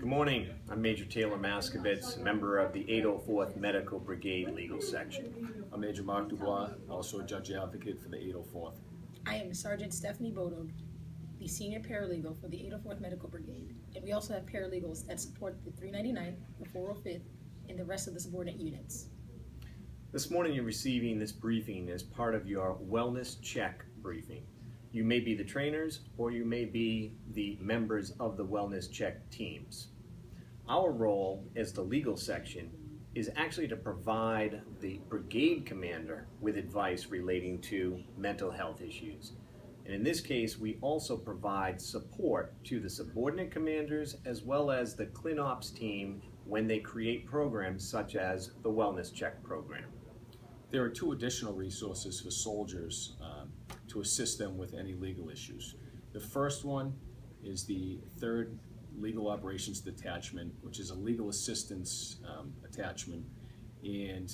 Good morning. I'm Major Taylor Maskovitz, member of the 804th Medical Brigade Legal Section. I'm Major Mark Dubois, also a judge advocate for the 804th. I am Sergeant Stephanie Bodog, the senior paralegal for the 804th Medical Brigade, and we also have paralegals that support the 399th, the 405th, and the rest of the subordinate units. This morning you're receiving this briefing as part of your wellness check briefing. You may be the trainers or you may be the members of the wellness check teams. Our role as the legal section is actually to provide the brigade commander with advice relating to mental health issues. And in this case, we also provide support to the subordinate commanders as well as the ClinOps team when they create programs such as the wellness check program. There are two additional resources for soldiers to assist them with any legal issues. The first one is the 3rd Legal Operations Detachment, which is a legal assistance attachment, and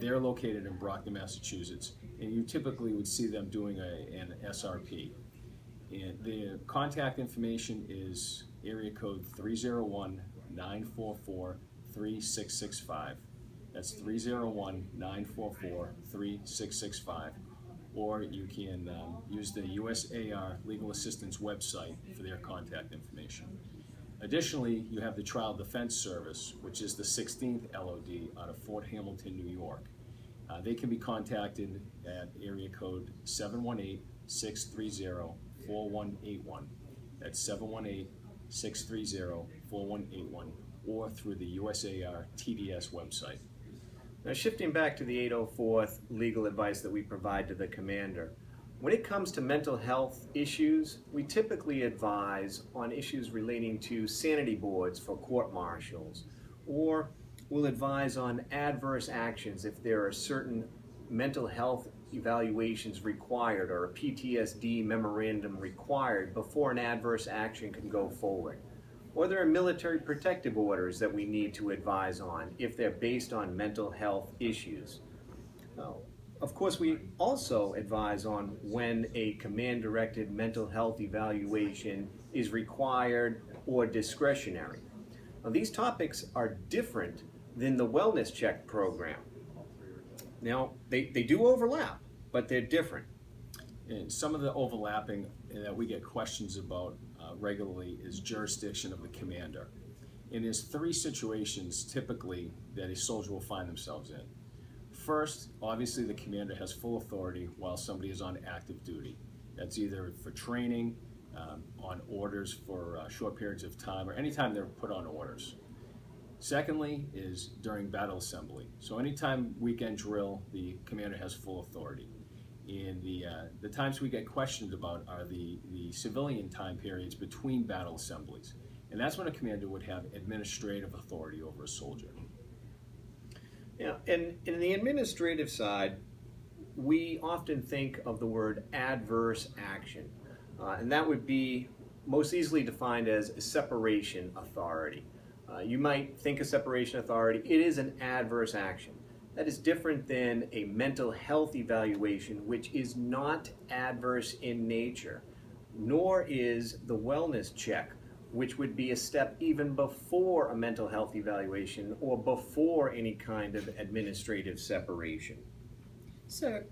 they're located in Brockton, Massachusetts, and you typically would see them doing an SRP. And the contact information is area code 301-944-3665. That's 301-944-3665. Or you can use the USAR Legal Assistance website for their contact information. Additionally, you have the Trial Defense Service, which is the 16th LOD out of Fort Hamilton, New York. They can be contacted at area code 718-630-4181. That's 718-630-4181, or through the USAR TDS website. Now, shifting back to the 804th legal advice that we provide to the commander, when it comes to mental health issues, we typically advise on issues relating to sanity boards for court-martials, or we'll advise on adverse actions if there are certain mental health evaluations required or a PTSD memorandum required before an adverse action can go forward. Or there are military protective orders that we need to advise on if they're based on mental health issues. Of course, we also advise on when a command-directed mental health evaluation is required or discretionary. Now, these topics are different than the wellness check program. Now, they do overlap, but they're different. And some of the overlapping that we get questions about regularly is jurisdiction of the commander. And there's 3 situations typically that a soldier will find themselves in. First, obviously the commander has full authority while somebody is on active duty. That's either for training, on orders for short periods of time, or anytime they're put on orders. Secondly is during battle assembly. So anytime weekend drill, the commander has full authority. And the times we get questioned about are the civilian time periods between battle assemblies. And that's when a commander would have administrative authority over a soldier. Yeah, and in the administrative side, we often think of the word adverse action. And that would be most easily defined as a separation authority. You might think of separation authority, it is an adverse action. That is different than a mental health evaluation, which is not adverse in nature, nor is the wellness check, which would be a step even before a mental health evaluation or before any kind of administrative separation. Sir,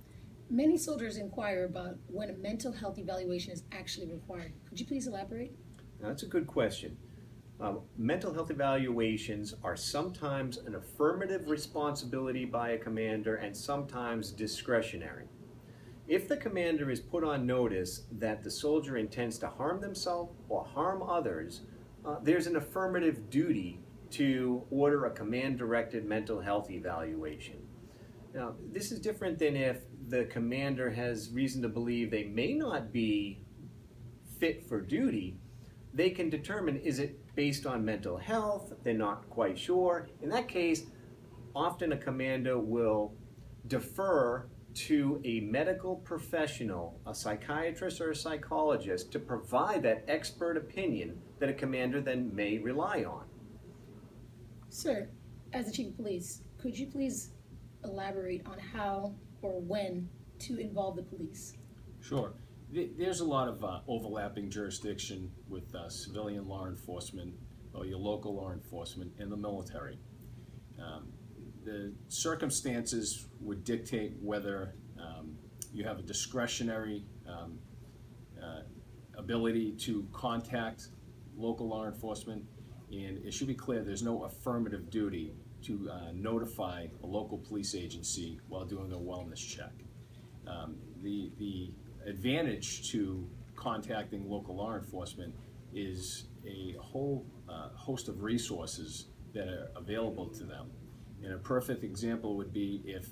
many soldiers inquire about when a mental health evaluation is actually required. Could you please elaborate? Now, that's a good question. Mental health evaluations are sometimes an affirmative responsibility by a commander and sometimes discretionary. If the commander is put on notice that the soldier intends to harm themselves or harm others, there's an affirmative duty to order a command-directed mental health evaluation. Now, this is different than if the commander has reason to believe they may not be fit for duty. They can determine, is it based on mental health? They're not quite sure. In that case, often a commander will defer to a medical professional, a psychiatrist or a psychologist, to provide that expert opinion that a commander then may rely on. Sir, as the Chief of Police, could you please elaborate on how or when to involve the police? Sure. There's a lot of overlapping jurisdiction with civilian law enforcement, or your local law enforcement and the military. The circumstances would dictate whether you have a discretionary ability to contact local law enforcement, and it should be clear there's no affirmative duty to notify a local police agency while doing a wellness check. The advantage to contacting local law enforcement is a whole host of resources that are available to them. And a perfect example would be if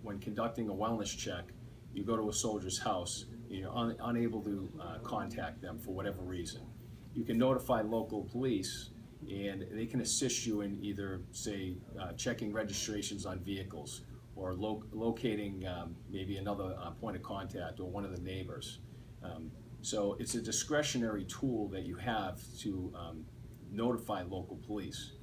when conducting a wellness check, you go to a soldier's house, you're unable to contact them for whatever reason. You can notify local police, and they can assist you in either, say, checking registrations on vehicles, or locating maybe another point of contact or one of the neighbors. So it's a discretionary tool that you have to notify local police.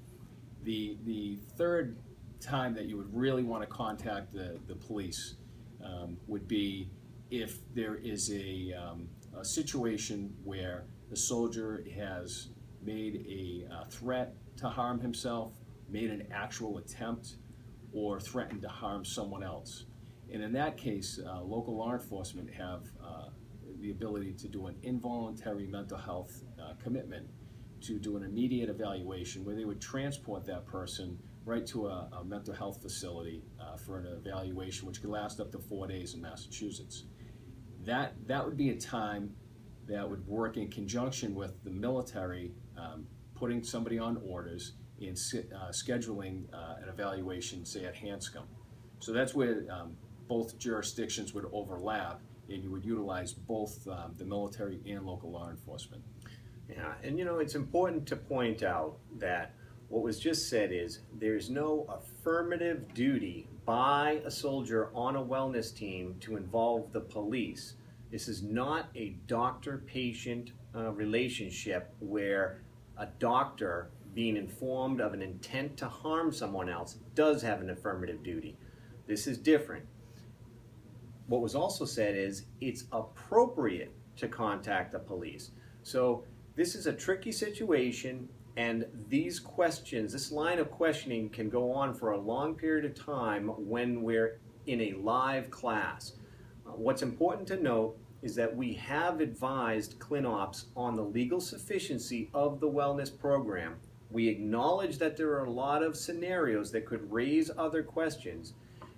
The third time that you would really want to contact the police would be if there is a situation where the soldier has made a threat to harm himself, made an actual attempt, or threatened to harm someone else. And in that case, local law enforcement have the ability to do an involuntary mental health commitment to do an immediate evaluation where they would transport that person right to a mental health facility for an evaluation, which could last up to 4 days in Massachusetts. That would be a time that would work in conjunction with the military putting somebody on orders and scheduling an evaluation, say at Hanscom. So that's where both jurisdictions would overlap, and you would utilize both the military and local law enforcement. Yeah, and it's important to point out that what was just said is there's no affirmative duty by a soldier on a wellness team to involve the police. This is not a doctor-patient relationship where a doctor being informed of an intent to harm someone else does have an affirmative duty. This is different. What was also said is it's appropriate to contact the police. So this is a tricky situation, and these questions, this line of questioning can go on for a long period of time when we're in a live class. What's important to note is that we have advised ClinOps on the legal sufficiency of the wellness program. We acknowledge that there are a lot of scenarios that could raise other questions,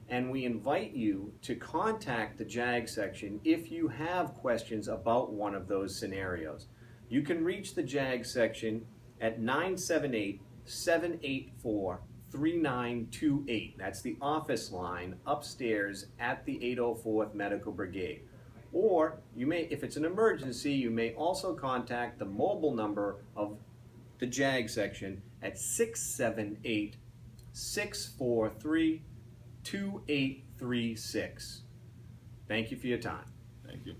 and we invite you to contact the JAG section if you have questions about one of those scenarios. You can reach the JAG section at 978-784-3928. That's the office line upstairs at the 804th Medical Brigade. Or you may, if it's an emergency, you may also contact the mobile number of the JAG section at 678-643-2836. Thank you for your time. Thank you.